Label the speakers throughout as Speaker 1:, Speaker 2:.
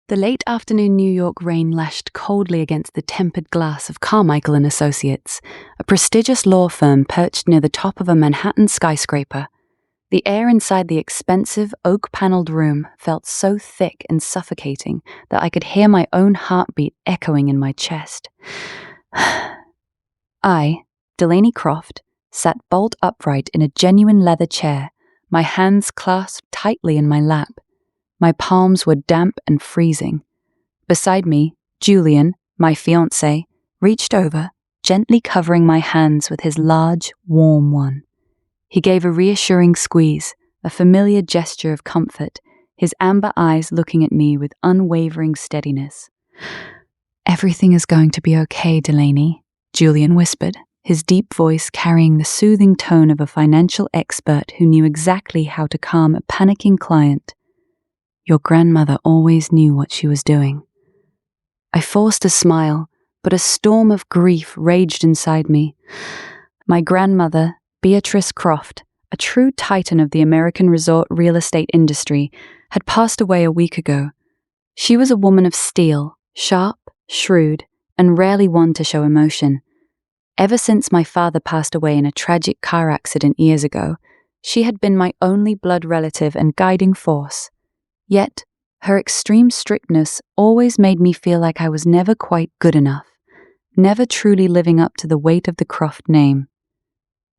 Speaker 1: The late afternoon New York rain lashed coldly against the tempered glass of Carmichael and Associates, a prestigious law firm perched near the top of a Manhattan skyscraper. The air inside the expensive, oak-paneled room felt so thick and suffocating that I could hear my own heartbeat echoing in my chest. I, Delaney Croft, sat bolt upright in a genuine leather chair, my hands clasped tightly in my lap. My palms were damp and freezing. Beside me, Julian, my fiancé, reached over, gently covering my hands with his large, warm one. He gave a reassuring squeeze, a familiar gesture of comfort, his amber eyes looking at me with unwavering steadiness. "Everything is going to be okay, Delaney," Julian whispered, his deep voice carrying the soothing tone of a financial expert who knew exactly how to calm a panicking client. "Your grandmother always knew what she was doing." I forced a smile, but a storm of grief raged inside me. My grandmother, Beatrice Croft, a true titan of the American resort real estate industry, had passed away a week ago. She was a woman of steel, sharp, shrewd, and rarely one to show emotion. Ever since my father passed away in a tragic car accident years ago, she had been my only blood relative and guiding force. Yet, her extreme strictness always made me feel like I was never quite good enough, never truly living up to the weight of the Croft name.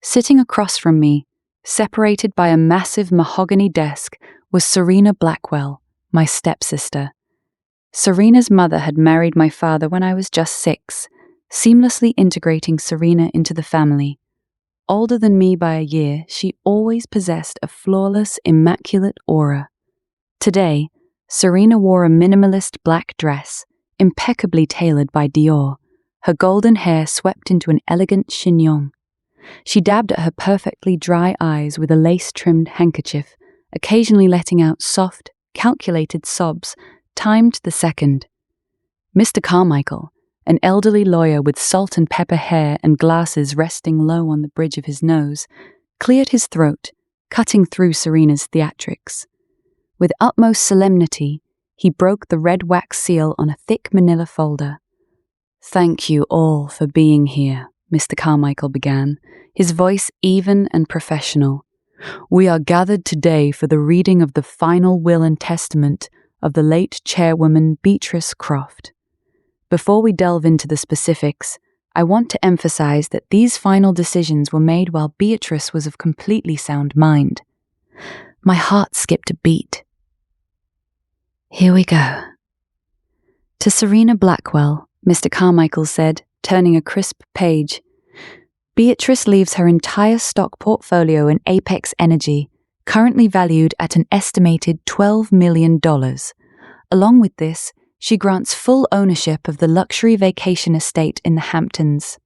Speaker 1: Sitting across from me, separated by a massive mahogany desk, was Serena Blackwell, my stepsister. Serena's mother had married my father when I was just 6, seamlessly integrating Serena into the family. Older than me by a year, she always possessed a flawless, immaculate aura. Today, Serena wore a minimalist black dress, impeccably tailored by Dior, her golden hair swept into an elegant chignon. She dabbed at her perfectly dry eyes with a lace-trimmed handkerchief, occasionally letting out soft, calculated sobs, timed to the second. Mr. Carmichael, an elderly lawyer with salt and pepper hair and glasses resting low on the bridge of his nose, cleared his throat, cutting through Serena's theatrics. With utmost solemnity, he broke the red wax seal on a thick manila folder. "Thank you all for being here," Mr. Carmichael began, his voice even and professional. "We are gathered today for the reading of the final will and testament of the late chairwoman Beatrice Croft. Before we delve into the specifics, I want to emphasize that these final decisions were made while Beatrice was of completely sound mind." My heart skipped a beat. "Here we go." To Serena Blackwell, Mr. Carmichael said, turning a crisp page, "Beatrice leaves her entire stock portfolio in Apex Energy, currently valued at an estimated $12 million. Along with this, she grants full ownership of the luxury vacation estate in the Hamptons."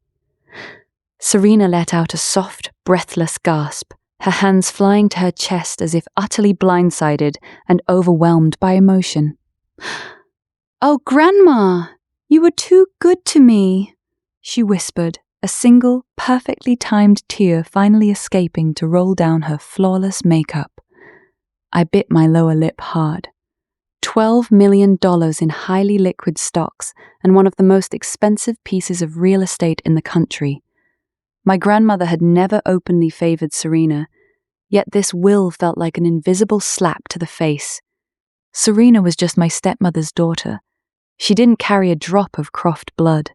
Speaker 1: Serena let out a soft, breathless gasp, her hands flying to her chest as if utterly blindsided and overwhelmed by emotion. "Oh, Grandma, you were too good to me," she whispered, a single, perfectly timed tear finally escaping to roll down her flawless makeup. I bit my lower lip hard. $12 million in highly liquid stocks and one of the most expensive pieces of real estate in the country. My grandmother had never openly favored Serena, yet this will felt like an invisible slap to the face. Serena was just my stepmother's daughter. She didn't carry a drop of Croft blood.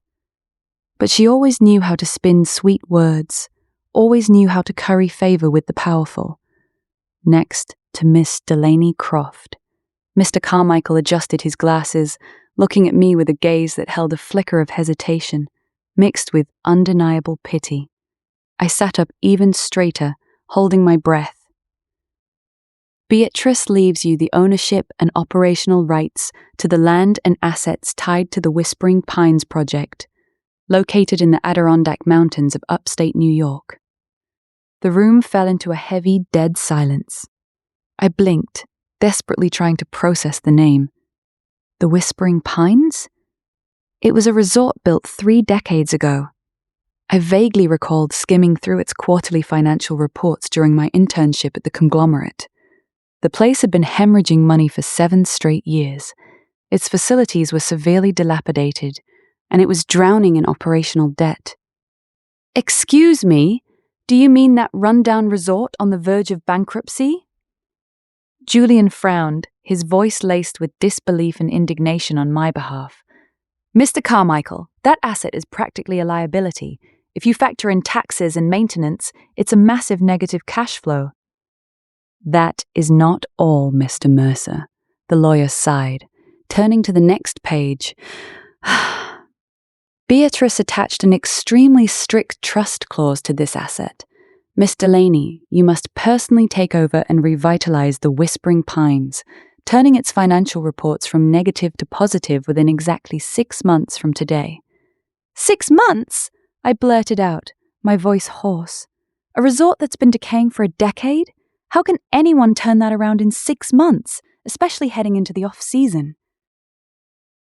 Speaker 1: But she always knew how to spin sweet words, always knew how to curry favor with the powerful. Next to Miss Delaney Croft. Mr. Carmichael adjusted his glasses, looking at me with a gaze that held a flicker of hesitation, mixed with undeniable pity. I sat up even straighter, holding my breath. "Beatrice leaves you the ownership and operational rights to the land and assets tied to the Whispering Pines project, located in the Adirondack Mountains of upstate New York." The room fell into a heavy, dead silence. I blinked, desperately trying to process the name. The Whispering Pines? It was a resort built 3 decades ago. I vaguely recalled skimming through its quarterly financial reports during my internship at the conglomerate. The place had been hemorrhaging money for 7 straight years. Its facilities were severely dilapidated, and it was drowning in operational debt. "Excuse me, do you mean that rundown resort on the verge of bankruptcy?" Julian frowned, his voice laced with disbelief and indignation on my behalf. "Mr. Carmichael, that asset is practically a liability. If you factor in taxes and maintenance, it's a massive negative cash flow." "That is not all, Mr. Mercer," the lawyer sighed, turning to the next page. "Beatrice attached an extremely strict trust clause to this asset. Miss Delaney, you must personally take over and revitalize the Whispering Pines, turning its financial reports from negative to positive within exactly 6 months from today." "6 months?" I blurted out, my voice hoarse. "A resort that's been decaying for a decade? How can anyone turn that around in 6 months, especially heading into the off-season?"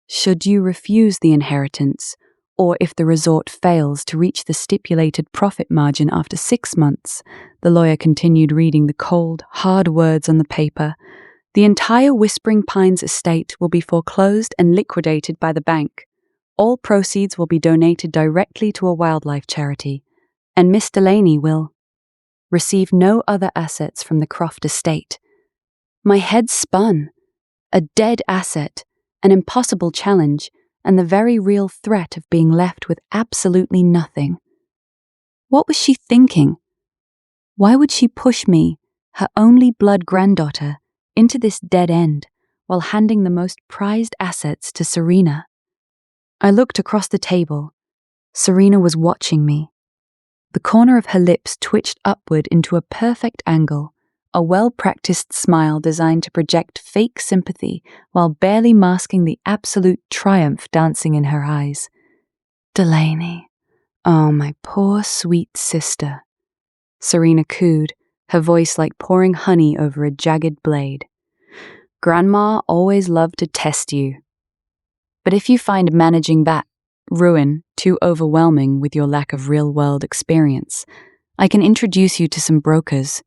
Speaker 1: "Should you refuse the inheritance, or if the resort fails to reach the stipulated profit margin after 6 months," the lawyer continued reading the cold, hard words on the paper, "the entire Whispering Pines estate will be foreclosed and liquidated by the bank. All proceeds will be donated directly to a wildlife charity, and Miss Delaney will receive no other assets from the Croft estate." My head spun. A dead asset, an impossible challenge, and the very real threat of being left with absolutely nothing. What was she thinking? Why would she push me, her only blood granddaughter, into this dead end while handing the most prized assets to Serena? I looked across the table. Serena was watching me. The corner of her lips twitched upward into a perfect angle, a well-practiced smile designed to project fake sympathy while barely masking the absolute triumph dancing in her eyes. "Delaney, oh, my poor sweet sister," Serena cooed, her voice like pouring honey over a jagged blade. "Grandma always loved to test you. But if you find managing that ruin too overwhelming with your lack of real-world experience, I can introduce you to some brokers.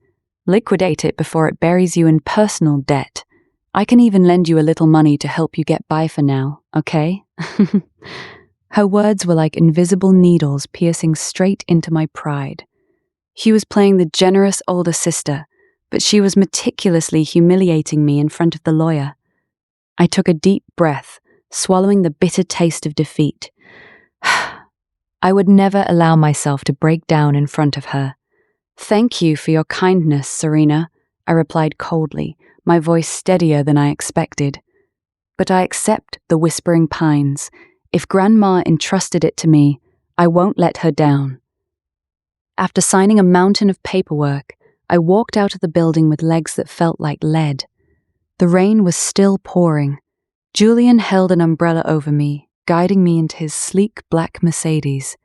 Speaker 1: Liquidate it before it buries you in personal debt. I can even lend you a little money to help you get by for now, okay?" Her words were like invisible needles piercing straight into my pride. She was playing the generous older sister, but she was meticulously humiliating me in front of the lawyer. I took a deep breath, swallowing the bitter taste of defeat. I would never allow myself to break down in front of her. "Thank you for your kindness, Serena," I replied coldly, my voice steadier than I expected. "But I accept the Whispering Pines. If Grandma entrusted it to me, I won't let her down." After signing a mountain of paperwork, I walked out of the building with legs that felt like lead. The rain was still pouring. Julian held an umbrella over me, guiding me into his sleek black Mercedes.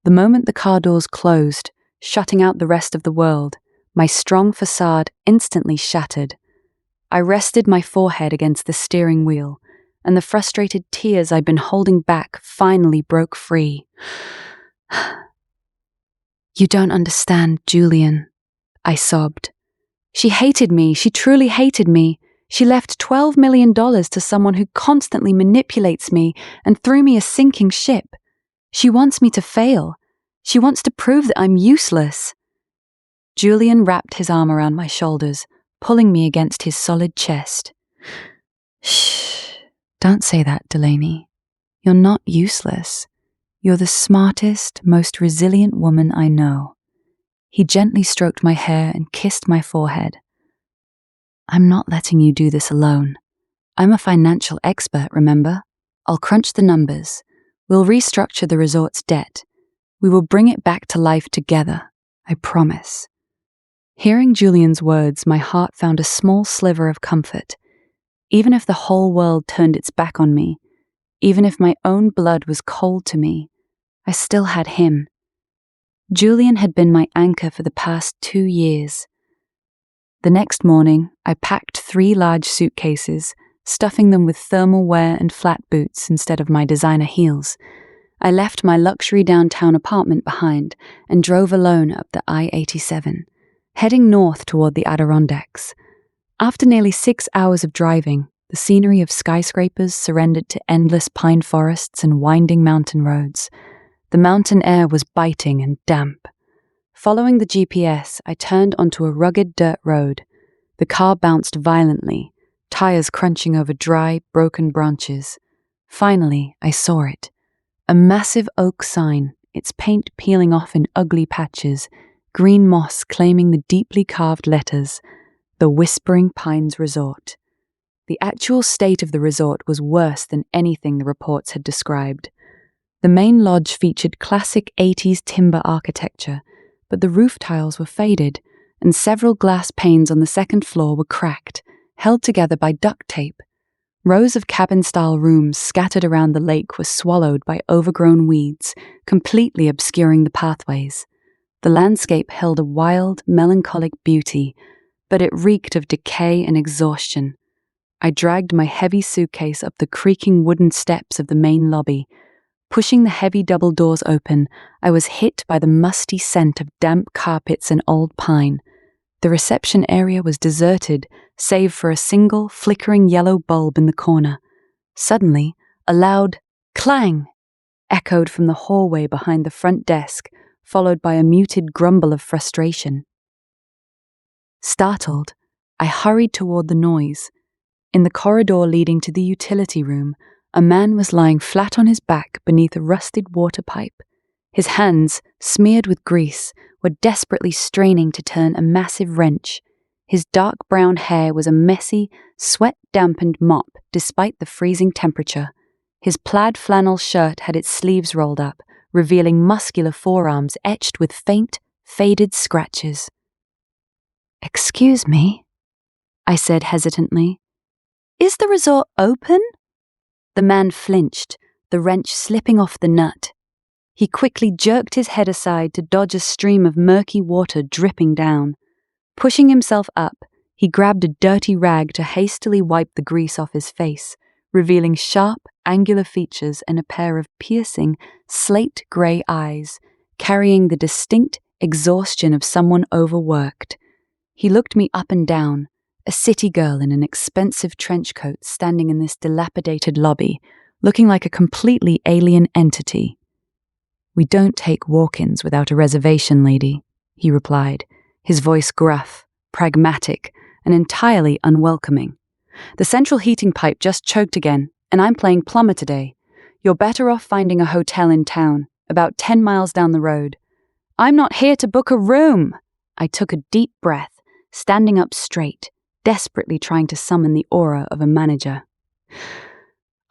Speaker 1: The moment the car doors closed, shutting out the rest of the world, my strong facade instantly shattered. I rested my forehead against the steering wheel, and the frustrated tears I'd been holding back finally broke free. "You don't understand, Julian," I sobbed. "She hated me. She truly hated me. She left $12 million to someone who constantly manipulates me and threw me a sinking ship. She wants me to fail. She wants to prove that I'm useless." Julian wrapped his arm around my shoulders, pulling me against his solid chest. "Shh, don't say that, Delaney. You're not useless. You're the smartest, most resilient woman I know." He gently stroked my hair and kissed my forehead. "I'm not letting you do this alone. I'm a financial expert, remember? I'll crunch the numbers. We'll restructure the resort's debt. We will bring it back to life together, I promise." Hearing Julian's words, my heart found a small sliver of comfort. Even if the whole world turned its back on me, even if my own blood was cold to me, I still had him. Julian had been my anchor for the past 2 years. The next morning, I packed 3 large suitcases, stuffing them with thermal wear and flat boots instead of my designer heels. I left my luxury downtown apartment behind and drove alone up the I-87, heading north toward the Adirondacks. After nearly 6 hours of driving, the scenery of skyscrapers surrendered to endless pine forests and winding mountain roads. The mountain air was biting and damp. Following the GPS, I turned onto a rugged dirt road. The car bounced violently, tires crunching over dry, broken branches. Finally, I saw it. A massive oak sign, its paint peeling off in ugly patches, green moss claiming the deeply carved letters, The Whispering Pines Resort. The actual state of the resort was worse than anything the reports had described. The main lodge featured classic 80s timber architecture, but the roof tiles were faded, and several glass panes on the second floor were cracked, held together by duct tape. Rows of cabin-style rooms scattered around the lake were swallowed by overgrown weeds, completely obscuring the pathways. The landscape held a wild, melancholic beauty, but it reeked of decay and exhaustion. I dragged my heavy suitcase up the creaking wooden steps of the main lobby. Pushing the heavy double doors open, I was hit by the musty scent of damp carpets and old pine. The reception area was deserted, save for a single, flickering yellow bulb in the corner. Suddenly, a loud clang echoed from the hallway behind the front desk, followed by a muted grumble of frustration. Startled, I hurried toward the noise. In the corridor leading to the utility room, a man was lying flat on his back beneath a rusted water pipe. His hands, smeared with grease, were desperately straining to turn a massive wrench. His dark brown hair was a messy, sweat-dampened mop despite the freezing temperature. His plaid flannel shirt had its sleeves rolled up, revealing muscular forearms etched with faint, faded scratches. "Excuse me," I said hesitantly. "Is the resort open?" The man flinched, the wrench slipping off the nut. He quickly jerked his head aside to dodge a stream of murky water dripping down. Pushing himself up, he grabbed a dirty rag to hastily wipe the grease off his face, revealing sharp, angular features and a pair of piercing, slate-grey eyes, carrying the distinct exhaustion of someone overworked. He looked me up and down, a city girl in an expensive trench coat standing in this dilapidated lobby, looking like a completely alien entity. "We don't take walk-ins without a reservation, lady," he replied, his voice gruff, pragmatic, and entirely unwelcoming. "The central heating pipe just choked again, and I'm playing plumber today. You're better off finding a hotel in town, about 10 miles down the road." "I'm not here to book a room!" I took a deep breath, standing up straight, desperately trying to summon the aura of a manager.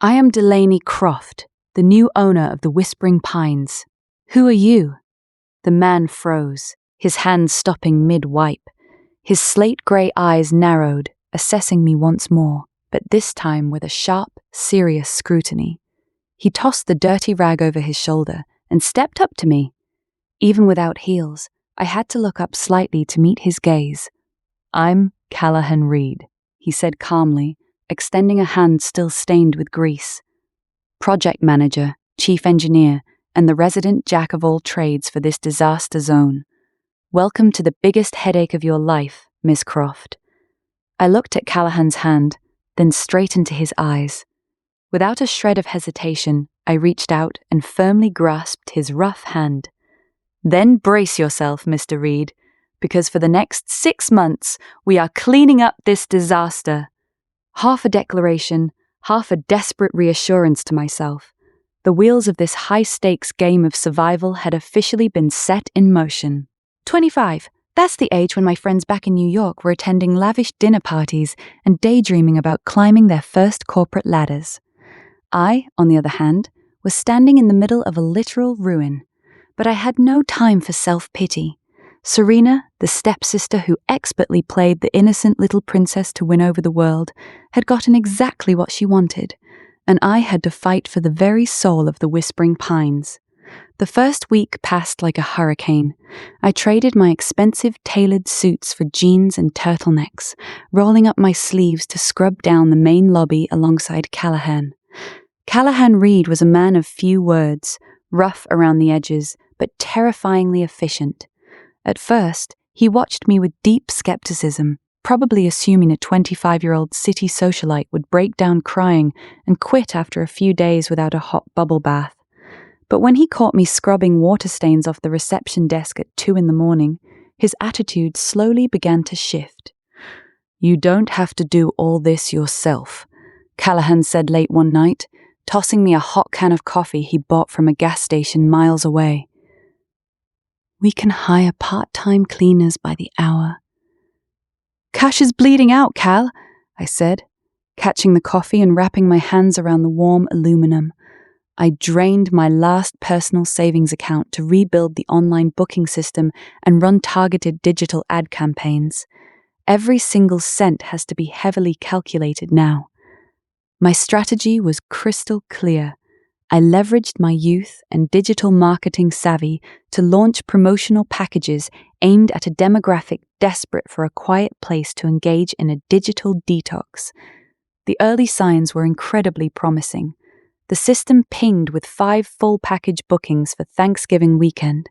Speaker 1: "I am Delaney Croft, the new owner of the Whispering Pines. Who are you?" The man froze, his hands stopping mid-wipe. His slate-grey eyes narrowed, assessing me once more, but this time with a sharp, serious scrutiny. He tossed the dirty rag over his shoulder and stepped up to me. Even without heels, I had to look up slightly to meet his gaze. "I'm Callahan Reed," he said calmly, extending a hand still stained with grease. "Project manager, chief engineer, and the resident jack of all trades for this disaster zone. Welcome to the biggest headache of your life, Miss Croft." I looked at Callahan's hand, then straight into his eyes. Without a shred of hesitation, I reached out and firmly grasped his rough hand. "Then brace yourself, Mr. Reed, because for the next 6 months, we are cleaning up this disaster." Half a declaration, half a desperate reassurance to myself. The wheels of this high-stakes game of survival had officially been set in motion. 25. That's the age when my friends back in New York were attending lavish dinner parties and daydreaming about climbing their first corporate ladders. I, on the other hand, was standing in the middle of a literal ruin. But I had no time for self-pity. Serena, the stepsister who expertly played the innocent little princess to win over the world, had gotten exactly what she wanted, and I had to fight for the very soul of the Whispering Pines. The first week passed like a hurricane. I traded my expensive tailored suits for jeans and turtlenecks, rolling up my sleeves to scrub down the main lobby alongside Callahan. Callahan Reed was a man of few words, rough around the edges, but terrifyingly efficient. At first, he watched me with deep skepticism, probably assuming a 25-year-old city socialite would break down crying and quit after a few days without a hot bubble bath. But when he caught me scrubbing water stains off the reception desk at 2 a.m, his attitude slowly began to shift. "You don't have to do all this yourself," Callahan said late one night, tossing me a hot can of coffee he bought from a gas station miles away. "We can hire part-time cleaners by the hour." "Cash is bleeding out, Cal," I said, catching the coffee and wrapping my hands around the warm aluminum. I drained my last personal savings account to rebuild the online booking system and run targeted digital ad campaigns. Every single cent has to be heavily calculated now. My strategy was crystal clear. I leveraged my youth and digital marketing savvy to launch promotional packages aimed at a demographic desperate for a quiet place to engage in a digital detox. The early signs were incredibly promising. The system pinged with 5 full package bookings for Thanksgiving weekend.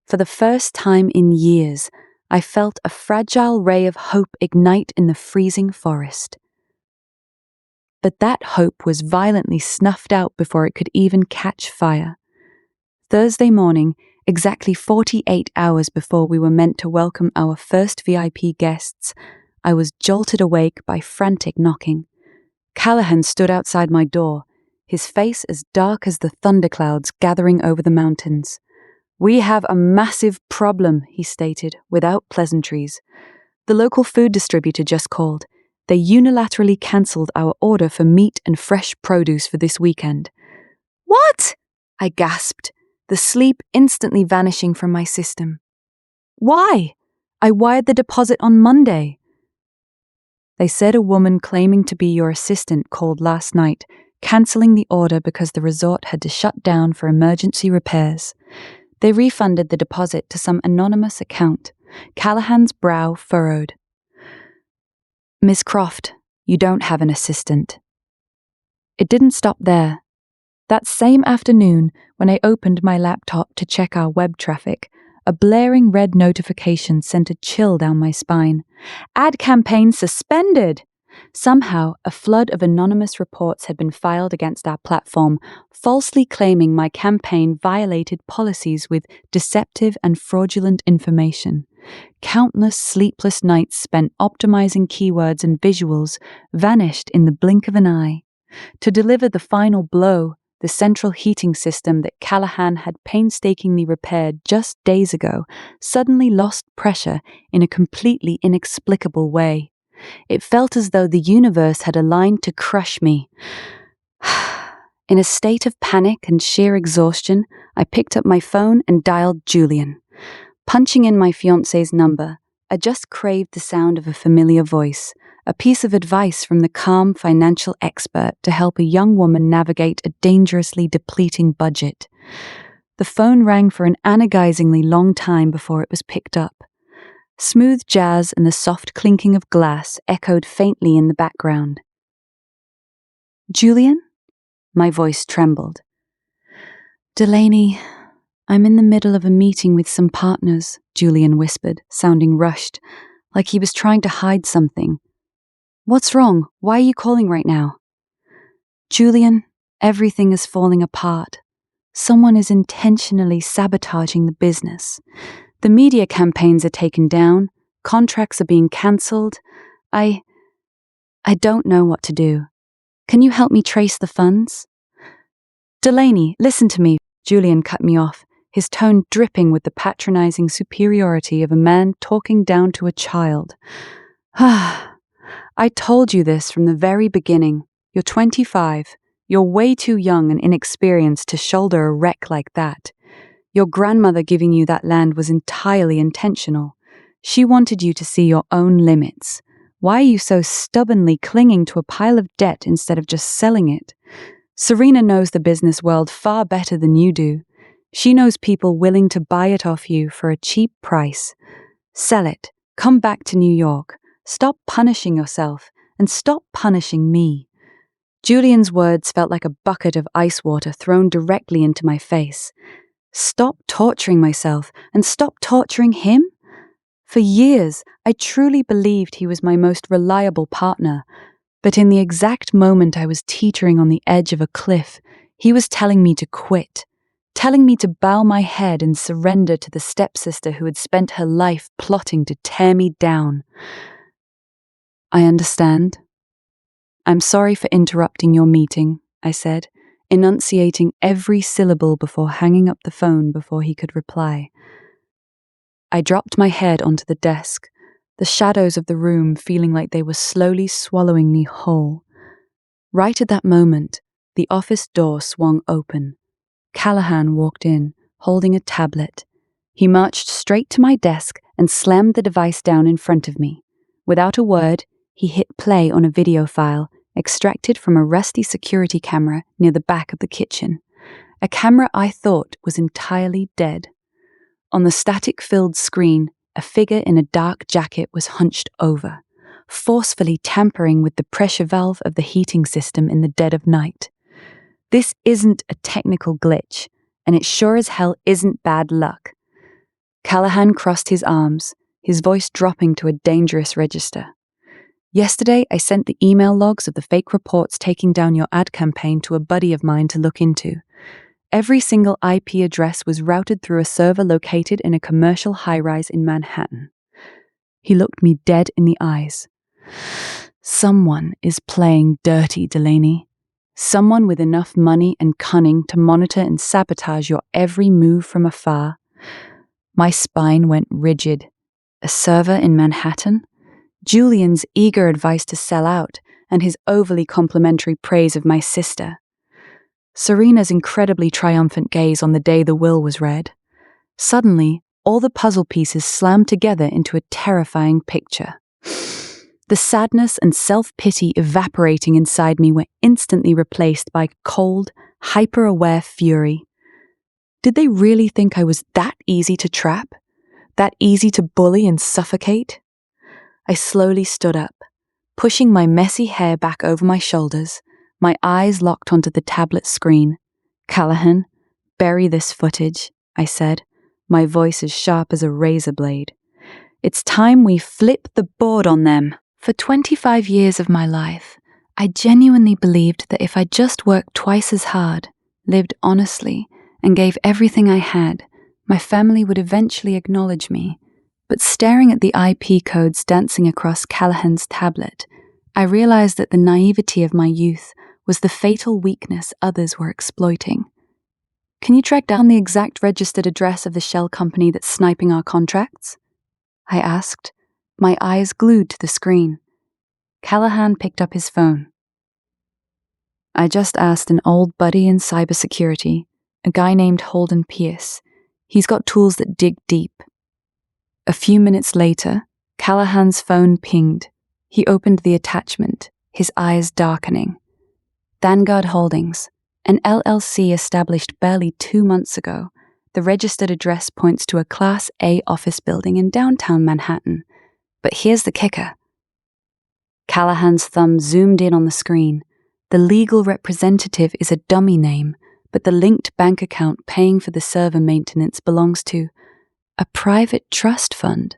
Speaker 1: For the first time in years, I felt a fragile ray of hope ignite in the freezing forest. But that hope was violently snuffed out before it could even catch fire. Thursday morning, exactly 48 hours before we were meant to welcome our first VIP guests, I was jolted awake by frantic knocking. Callahan stood outside my door, his face as dark as the thunderclouds gathering over the mountains. "We have a massive problem," he stated, without pleasantries. "The local food distributor just called. They unilaterally cancelled our order for meat and fresh produce for this weekend." "What?" I gasped, the sleep instantly vanishing from my system. "Why? I wired the deposit on Monday." "They said a woman claiming to be your assistant called last night, cancelling the order because the resort had to shut down for emergency repairs. They refunded the deposit to some anonymous account." Callahan's brow furrowed. "Miss Croft, you don't have an assistant." It didn't stop there. That same afternoon, when I opened my laptop to check our web traffic, a blaring red notification sent a chill down my spine. "Ad campaign suspended!" Somehow, a flood of anonymous reports had been filed against our platform, falsely claiming my campaign violated policies with deceptive and fraudulent information. Countless sleepless nights spent optimizing keywords and visuals vanished in the blink of an eye. To deliver the final blow, the central heating system that Callahan had painstakingly repaired just days ago suddenly lost pressure in a completely inexplicable way. It felt as though the universe had aligned to crush me. In a state of panic and sheer exhaustion, I picked up my phone and dialed Julian. Punching in my fiancé's number, I just craved the sound of a familiar voice, a piece of advice from the calm financial expert to help a young woman navigate a dangerously depleting budget. The phone rang for an agonizingly long time before it was picked up. Smooth jazz and the soft clinking of glass echoed faintly in the background. "Julian?" My voice trembled. "Delaney, I'm in the middle of a meeting with some partners," Julian whispered, sounding rushed, like he was trying to hide something. "What's wrong? Why are you calling right now?" "Julian, everything is falling apart. Someone is intentionally sabotaging the business. The media campaigns are taken down, contracts are being cancelled. I don't know what to do. Can you help me trace the funds?" "Delaney, listen to me," Julian cut me off, his tone dripping with the patronizing superiority of a man talking down to a child. "I told you this from the very beginning. You're 25. You're way too young and inexperienced to shoulder a wreck like that. Your grandmother giving you that land was entirely intentional. She wanted you to see your own limits. Why are you so stubbornly clinging to a pile of debt instead of just selling it? Serena knows the business world far better than you do. She knows people willing to buy it off you for a cheap price. Sell it. Come back to New York. Stop punishing yourself and stop punishing me." Julian's words felt like a bucket of ice water thrown directly into my face. Stop torturing myself and stop torturing him? For years, I truly believed he was my most reliable partner, but in the exact moment I was teetering on the edge of a cliff, he was telling me to quit, telling me to bow my head and surrender to the stepsister who had spent her life plotting to tear me down. I understand. I'm sorry for interrupting your meeting, I said, enunciating every syllable before hanging up the phone before he could reply. I dropped my head onto the desk, the shadows of the room feeling like they were slowly swallowing me whole. Right at that moment, the office door swung open. Callahan walked in, holding a tablet. He marched straight to my desk and slammed the device down in front of me. Without a word, he hit play on a video file, extracted from a rusty security camera near the back of the kitchen. A camera I thought was entirely dead. On the static-filled screen, a figure in a dark jacket was hunched over, forcefully tampering with the pressure valve of the heating system in the dead of night. This isn't a technical glitch, and it sure as hell isn't bad luck. Callahan crossed his arms, his voice dropping to a dangerous register. Yesterday, I sent the email logs of the fake reports taking down your ad campaign to a buddy of mine to look into. Every single IP address was routed through a server located in a commercial high-rise in Manhattan. He looked me dead in the eyes. Someone is playing dirty, Delaney. Someone with enough money and cunning to monitor and sabotage your every move from afar. My spine went rigid. A server in Manhattan? Julian's eager advice to sell out, and his overly complimentary praise of my sister. Serena's incredibly triumphant gaze on the day the will was read. Suddenly, all the puzzle pieces slammed together into a terrifying picture. The sadness and self-pity evaporating inside me were instantly replaced by cold, hyper-aware fury. Did they really think I was that easy to trap? That easy to bully and suffocate? I slowly stood up, pushing my messy hair back over my shoulders, my eyes locked onto the tablet screen. Callahan, bury this footage, I said, my voice as sharp as a razor blade. It's time we flip the board on them. For 25 years of my life, I genuinely believed that if I just worked twice as hard, lived honestly, and gave everything I had, my family would eventually acknowledge me. But staring at the IP codes dancing across Callahan's tablet, I realized that the naivety of my youth was the fatal weakness others were exploiting. Can you track down the exact registered address of the shell company that's sniping our contracts? I asked, my eyes glued to the screen. Callahan picked up his phone. I just asked an old buddy in cybersecurity, a guy named Holden Pierce. He's got tools that dig deep. A few minutes later, Callahan's phone pinged. He opened the attachment, his eyes darkening. Vanguard Holdings, an LLC established barely 2 months ago. The registered address points to a Class A office building in downtown Manhattan. But here's the kicker. Callahan's thumb zoomed in on the screen. The legal representative is a dummy name, but the linked bank account paying for the server maintenance belongs to a private trust fund.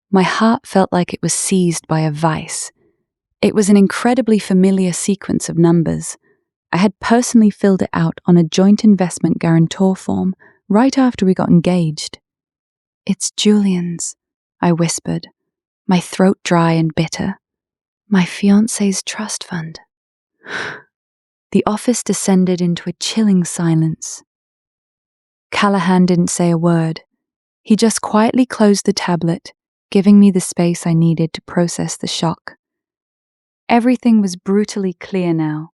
Speaker 1: My heart felt like it was seized by a vice. It was an incredibly familiar sequence of numbers. I had personally filled it out on a joint investment guarantor form right after we got engaged. It's Julian's, I whispered, my throat dry and bitter. My fiancé's trust fund. The office descended into a chilling silence. Callahan didn't say a word. He just quietly closed the tablet, giving me the space I needed to process the shock. Everything was brutally clear now.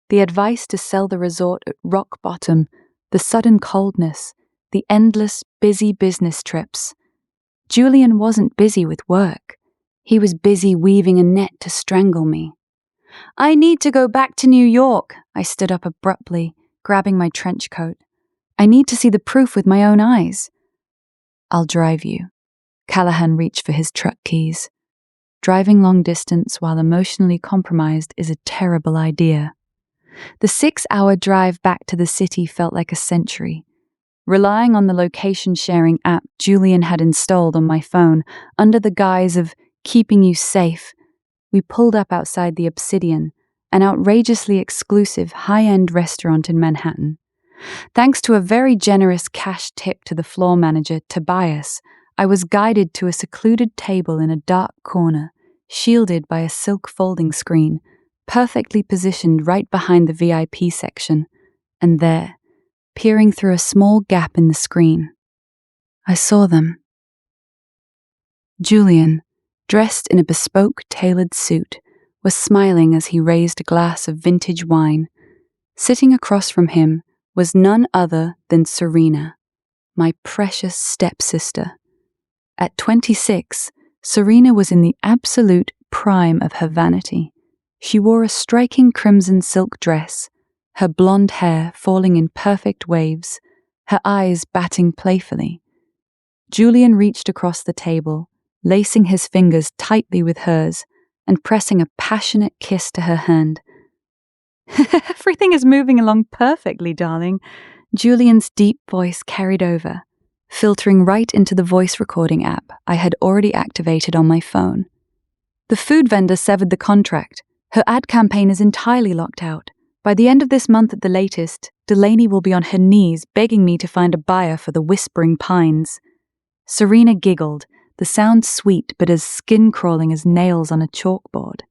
Speaker 1: The advice to sell the resort at rock bottom, the sudden coldness, the endless, busy business trips. Julian wasn't busy with work. He was busy weaving a net to strangle me. I need to go back to New York, I stood up abruptly, grabbing my trench coat. I need to see the proof with my own eyes. I'll drive you. Callahan reached for his truck keys. Driving long distance while emotionally compromised is a terrible idea. The 6-hour drive back to the city felt like a century. relying on the location-sharing app Julian had installed on my phone under the guise of keeping you safe. We pulled up outside the Obsidian, an outrageously exclusive high-end restaurant in Manhattan. Thanks to a very generous cash tip to the floor manager, Tobias, I was guided to a secluded table in a dark corner, shielded by a silk folding screen, perfectly positioned right behind the VIP section, and there, peering through a small gap in the screen, I saw them. Julian, dressed in a bespoke tailored suit, was smiling as he raised a glass of vintage wine. Sitting across from him was none other than Serena, my precious stepsister. At 26, Serena was in the absolute prime of her vanity. She wore a striking crimson silk dress, her blonde hair falling in perfect waves, her eyes batting playfully. Julian reached across the table, lacing his fingers tightly with hers and pressing a passionate kiss to her hand. "Everything is moving along perfectly, darling," Julian's deep voice carried over, filtering right into the voice recording app I had already activated on my phone. The food vendor severed the contract. Her ad campaign is entirely locked out. By the end of this month at the latest, Delaney will be on her knees begging me to find a buyer for the Whispering Pines. Serena giggled, the sound sweet but as skin-crawling as nails on a chalkboard.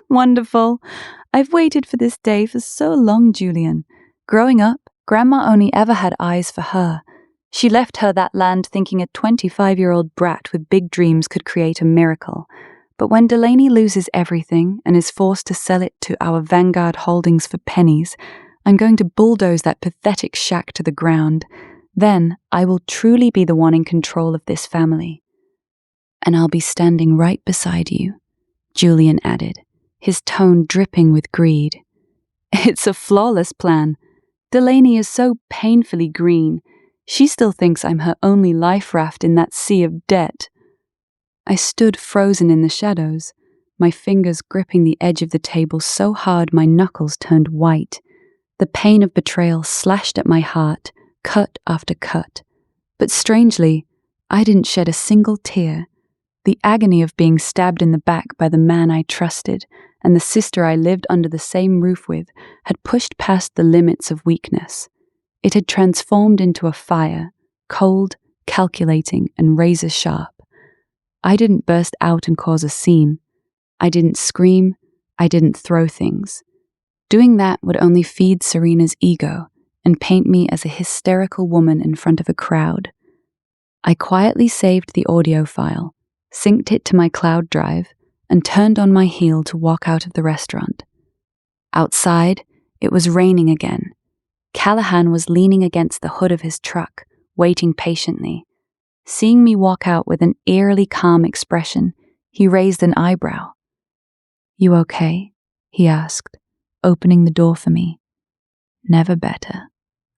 Speaker 1: "Wonderful. I've waited for this day for so long, Julian. Growing up, Grandma only ever had eyes for her. She left her that land thinking a 25-year-old brat with big dreams could create a miracle. But when Delaney loses everything and is forced to sell it to our Vanguard holdings for pennies, I'm going to bulldoze that pathetic shack to the ground. Then I will truly be the one in control of this family. And I'll be standing right beside you," Julian added, his tone dripping with greed. "It's a flawless plan. Delaney is so painfully green. She still thinks I'm her only life raft in that sea of debt." I stood frozen in the shadows, my fingers gripping the edge of the table so hard my knuckles turned white. The pain of betrayal slashed at my heart, cut after cut. But strangely, I didn't shed a single tear. The agony of being stabbed in the back by the man I trusted and the sister I lived under the same roof with had pushed past the limits of weakness. It had transformed into a fire, cold, calculating, and razor-sharp. I didn't burst out and cause a scene. I didn't scream. I didn't throw things. Doing that would only feed Serena's ego and paint me as a hysterical woman in front of a crowd. I quietly saved the audio file, synced it to my cloud drive, and turned on my heel to walk out of the restaurant. Outside, it was raining again. Callahan was leaning against the hood of his truck, waiting patiently. Seeing me walk out with an eerily calm expression, he raised an eyebrow. "You okay?" he asked, opening the door for me. Never better.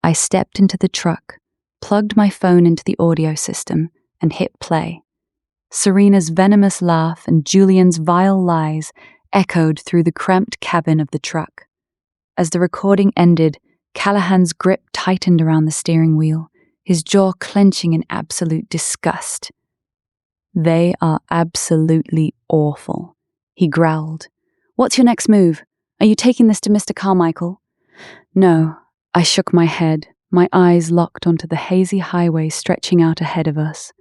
Speaker 1: I stepped into the truck, plugged my phone into the audio system, and hit play. Serena's venomous laugh and Julian's vile lies echoed through the cramped cabin of the truck. As the recording ended, Callahan's grip tightened around the steering wheel, his jaw clenching in absolute disgust. "They are absolutely awful," he growled. "What's your next move? Are you taking this to Mr. Carmichael?" "No," I shook my head, my eyes locked onto the hazy highway stretching out ahead of us.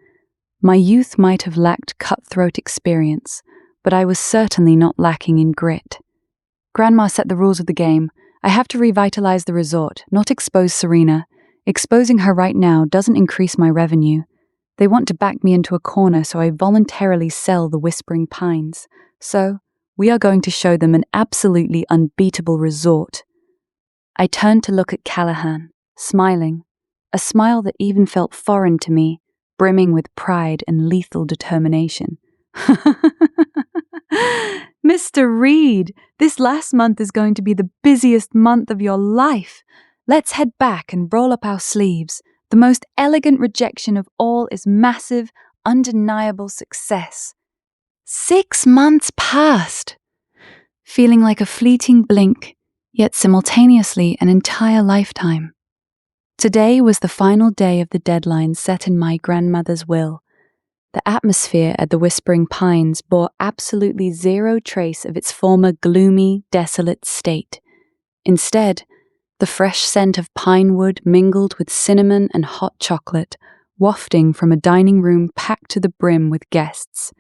Speaker 1: My youth might have lacked cutthroat experience, but I was certainly not lacking in grit. "Grandma set the rules of the game. I have to revitalize the resort, not expose Serena. Exposing her right now doesn't increase my revenue. They want to back me into a corner, so I voluntarily sell the Whispering Pines. So, we are going to show them an absolutely unbeatable resort." I turned to look at Callahan, smiling, a smile that even felt foreign to me, brimming with pride and lethal determination. "Mr. Reed, this last month is going to be the busiest month of your life. Let's head back and roll up our sleeves. The most elegant rejection of all is massive, undeniable success." 6 months passed, feeling like a fleeting blink, yet simultaneously an entire lifetime. Today was the final day of the deadline set in my grandmother's will. The atmosphere at the Whispering Pines bore absolutely zero trace of its former gloomy, desolate state. Instead, the fresh scent of pine wood mingled with cinnamon and hot chocolate, wafting from a dining room packed to the brim with guests.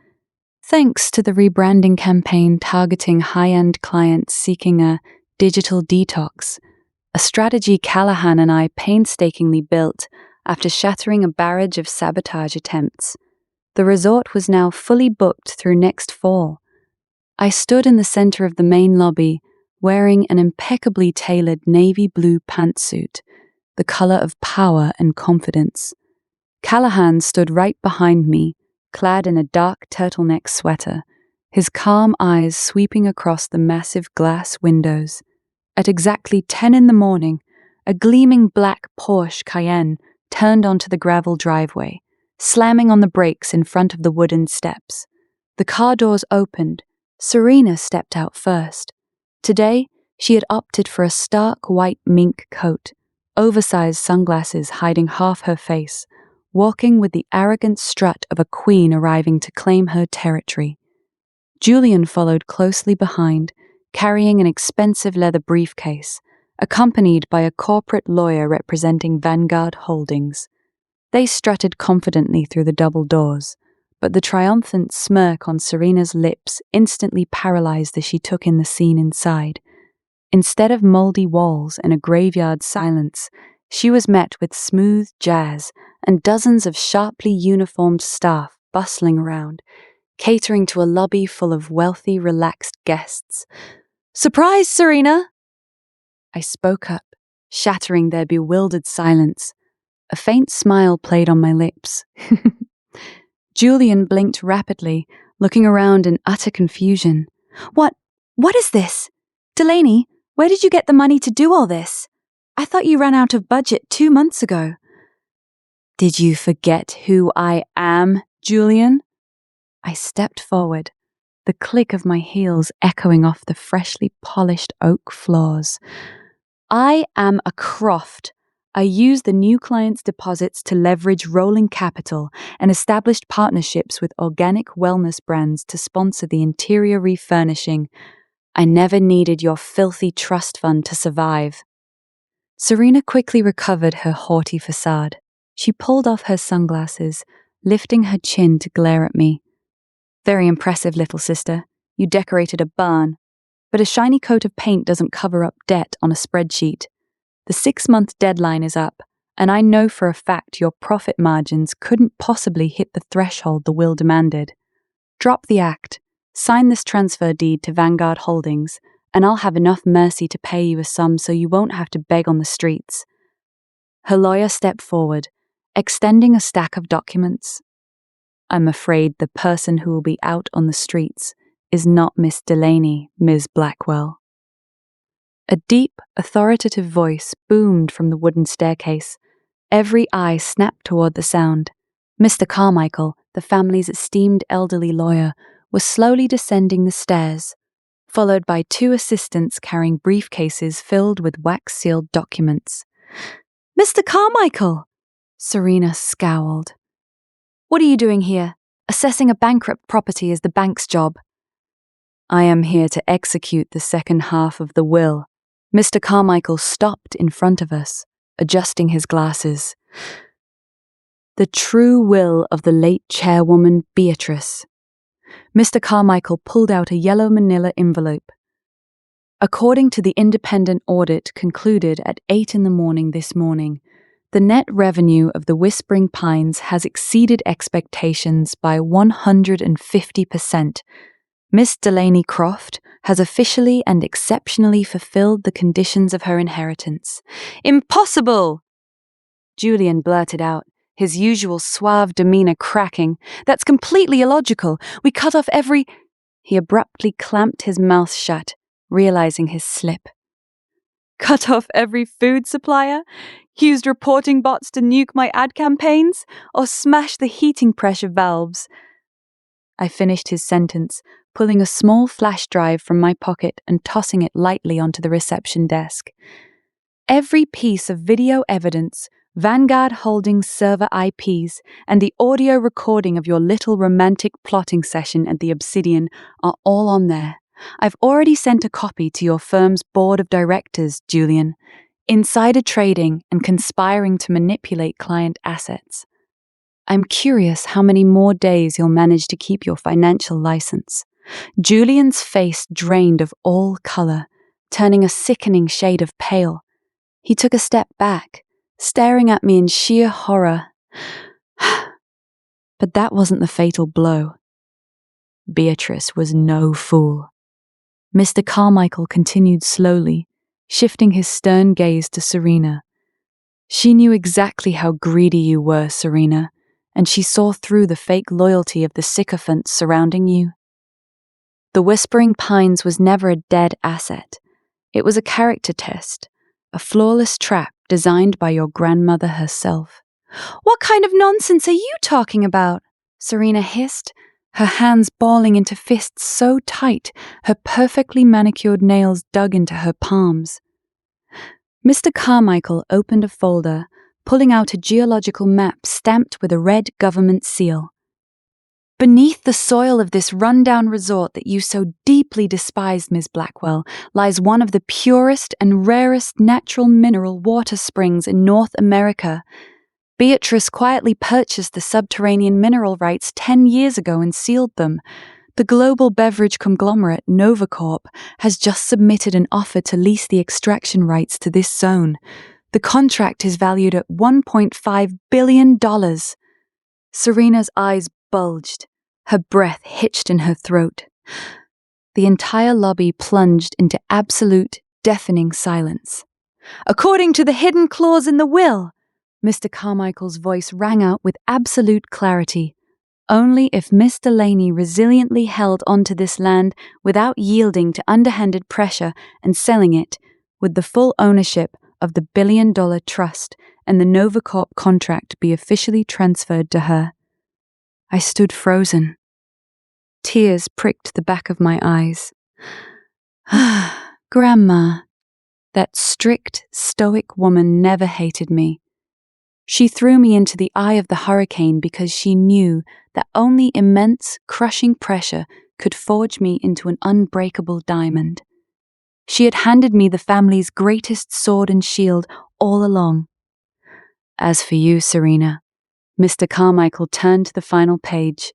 Speaker 1: Thanks to the rebranding campaign targeting high-end clients seeking a digital detox, a strategy Callahan and I painstakingly built after shattering a barrage of sabotage attempts, the resort was now fully booked through next fall. I stood in the center of the main lobby, wearing an impeccably tailored navy blue pantsuit, the color of power and confidence. Callahan stood right behind me, clad in a dark turtleneck sweater, his calm eyes sweeping across the massive glass windows. At exactly 10 in the morning, a gleaming black Porsche Cayenne turned onto the gravel driveway, slamming on the brakes in front of the wooden steps. The car doors opened. Serena stepped out first. Today, she had opted for a stark white mink coat, oversized sunglasses hiding half her face, walking with the arrogant strut of a queen arriving to claim her territory. Julian followed closely behind, carrying an expensive leather briefcase, accompanied by a corporate lawyer representing Vanguard Holdings. They strutted confidently through the double doors, but the triumphant smirk on Serena's lips instantly paralyzed as she took in the scene inside. Instead of moldy walls and a graveyard silence, she was met with smooth jazz and dozens of sharply uniformed staff bustling around, catering to a lobby full of wealthy, relaxed guests. "Surprise, Serena!" I spoke up, shattering their bewildered silence. A faint smile played on my lips. Julian blinked rapidly, looking around in utter confusion. What is this? Delaney, where did you get the money to do all this? I thought you ran out of budget 2 months ago." "Did you forget who I am, Julian?" I stepped forward, the click of my heels echoing off the freshly polished oak floors. "I am a Croft. I used the new client's deposits to leverage rolling capital and established partnerships with organic wellness brands to sponsor the interior refurnishing. I never needed your filthy trust fund to survive." Serena quickly recovered her haughty facade. She pulled off her sunglasses, lifting her chin to glare at me. "Very impressive, little sister. You decorated a barn. But a shiny coat of paint doesn't cover up debt on a spreadsheet. The 6-month deadline is up, and I know for a fact your profit margins couldn't possibly hit the threshold the will demanded. Drop the act, sign this transfer deed to Vanguard Holdings, and I'll have enough mercy to pay you a sum so you won't have to beg on the streets." Her lawyer stepped forward, extending a stack of documents. "I'm afraid the person who will be out on the streets is not Miss Delaney, Ms. Blackwell." A deep, authoritative voice boomed from the wooden staircase. Every eye snapped toward the sound. Mr. Carmichael, the family's esteemed elderly lawyer, was slowly descending the stairs, followed by 2 assistants carrying briefcases filled with wax-sealed documents. "Mr. Carmichael!" Serena scowled. "What are you doing here? Assessing a bankrupt property is the bank's job." "I am here to execute the second half of the will." Mr. Carmichael stopped in front of us, adjusting his glasses. "The true will of the late chairwoman Beatrice." Mr. Carmichael pulled out a yellow manila envelope. "According to the independent audit concluded at 8 in the morning this morning, the net revenue of the Whispering Pines has exceeded expectations by 150%. Miss Delaney Croft has officially and exceptionally fulfilled the conditions of her inheritance." "Impossible!" Julian blurted out, his usual suave demeanor cracking. "That's completely illogical. We cut off every—" He abruptly clamped his mouth shut, realizing his slip. "Cut off every food supplier? Used reporting bots to nuke my ad campaigns? Or smash the heating pressure valves?" I finished his sentence, pulling a small flash drive from my pocket and tossing it lightly onto the reception desk. Every piece of video evidence, Vanguard Holdings server IPs, and the audio recording of your little romantic plotting session at the Obsidian are all on there. I've already sent a copy to your firm's board of directors, Julian. Insider trading and conspiring to manipulate client assets. I'm curious how many more days you'll manage to keep your financial license. Julian's face drained of all color, turning a sickening shade of pale. He took a step back, staring at me in sheer horror. But that wasn't the fatal blow. Beatrice was no fool. Mr. Carmichael continued slowly, shifting his stern gaze to Serena. She knew exactly how greedy you were, Serena, and she saw through the fake loyalty of the sycophants surrounding you. The Whispering Pines was never a dead asset. It was a character test, a flawless trap designed by your grandmother herself. What kind of nonsense are you talking about? Serena hissed, her hands balling into fists so tight her perfectly manicured nails dug into her palms. Mr. Carmichael opened a folder, pulling out a geological map stamped with a red government seal. Beneath the soil of this rundown resort that you so deeply despised, Miss Blackwell, lies one of the purest and rarest natural mineral water springs in North America. Beatrice quietly purchased the subterranean mineral rights 10 years ago and sealed them. The global beverage conglomerate Novacorp has just submitted an offer to lease the extraction rights to this zone. The contract is valued at $1.5 billion. Serena's eyes bulged, her breath hitched in her throat. The entire lobby plunged into absolute, deafening silence. According to the hidden clause in the will, Mr. Carmichael's voice rang out with absolute clarity. Only if Miss Delaney resiliently held onto this land without yielding to underhanded pressure and selling it, would the full ownership of the billion-dollar trust and the Novacorp contract be officially transferred to her. I stood frozen. Tears pricked the back of my eyes. Grandma. That strict, stoic woman never hated me. She threw me into the eye of the hurricane because she knew that only immense, crushing pressure could forge me into an unbreakable diamond. She had handed me the family's greatest sword and shield all along. As for you, Serena, Mr. Carmichael turned to the final page.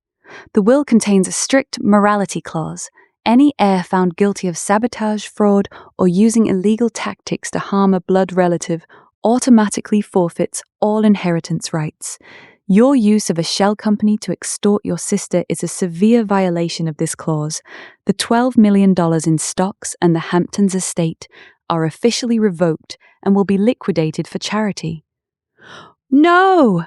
Speaker 1: The will contains a strict morality clause. Any heir found guilty of sabotage, fraud, or using illegal tactics to harm a blood relative automatically forfeits all inheritance rights. Your use of a shell company to extort your sister is a severe violation of this clause. The $12 million in stocks and the Hamptons estate are officially revoked and will be liquidated for charity. No!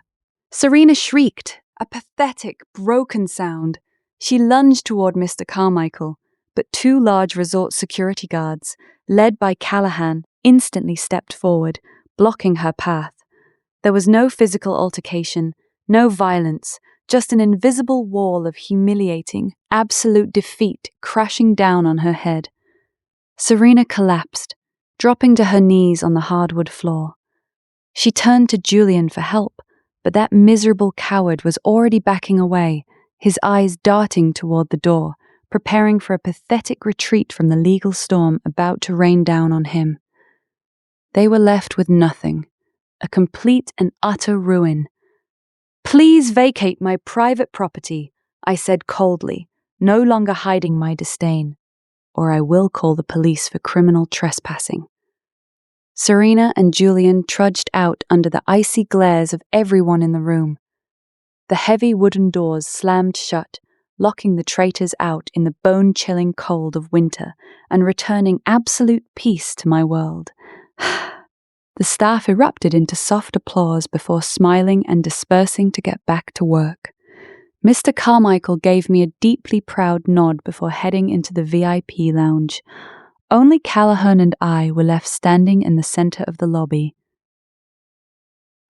Speaker 1: Serena shrieked, a pathetic, broken sound. She lunged toward Mr. Carmichael, but two large resort security guards, led by Callahan, instantly stepped forward, blocking her path. There was no physical altercation, no violence, just an invisible wall of humiliating, absolute defeat crashing down on her head. Serena collapsed, dropping to her knees on the hardwood floor. She turned to Julian for help, but that miserable coward was already backing away, his eyes darting toward the door, preparing for a pathetic retreat from the legal storm about to rain down on him. They were left with nothing, a complete and utter ruin. "Please vacate my private property," I said coldly, no longer hiding my disdain, "or I will call the police for criminal trespassing." Serena and Julian trudged out under the icy glares of everyone in the room. The heavy wooden doors slammed shut, locking the traitors out in the bone-chilling cold of winter and returning absolute peace to my world. The staff erupted into soft applause before smiling and dispersing to get back to work. Mr. Carmichael gave me a deeply proud nod before heading into the VIP lounge. Only Callahan and I were left standing in the center of the lobby.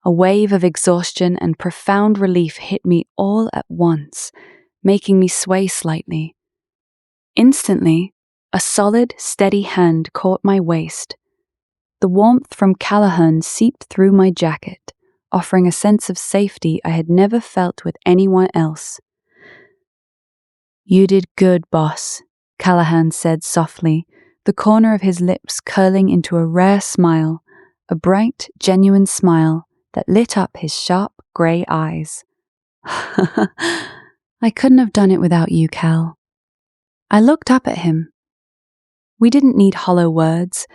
Speaker 1: A wave of exhaustion and profound relief hit me all at once, making me sway slightly. Instantly, a solid, steady hand caught my waist. The warmth from Callahan seeped through my jacket, offering a sense of safety I had never felt with anyone else. "You did good, boss," Callahan said softly, the corner of his lips curling into a rare smile, a bright, genuine smile that lit up his sharp, grey eyes. "I couldn't have done it without you, Cal." I looked up at him. We didn't need hollow words.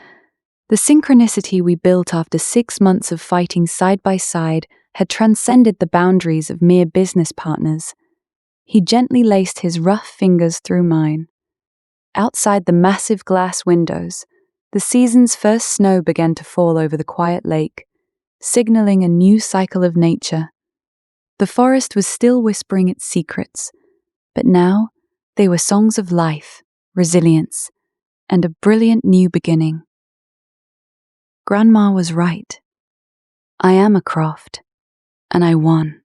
Speaker 1: The synchronicity we built after 6 months of fighting side by side had transcended the boundaries of mere business partners. He gently laced his rough fingers through mine. Outside the massive glass windows, the season's first snow began to fall over the quiet lake, signaling a new cycle of nature. The forest was still whispering its secrets, but now they were songs of life, resilience, and a brilliant new beginning. Grandma was right. I am a Croft, and I won.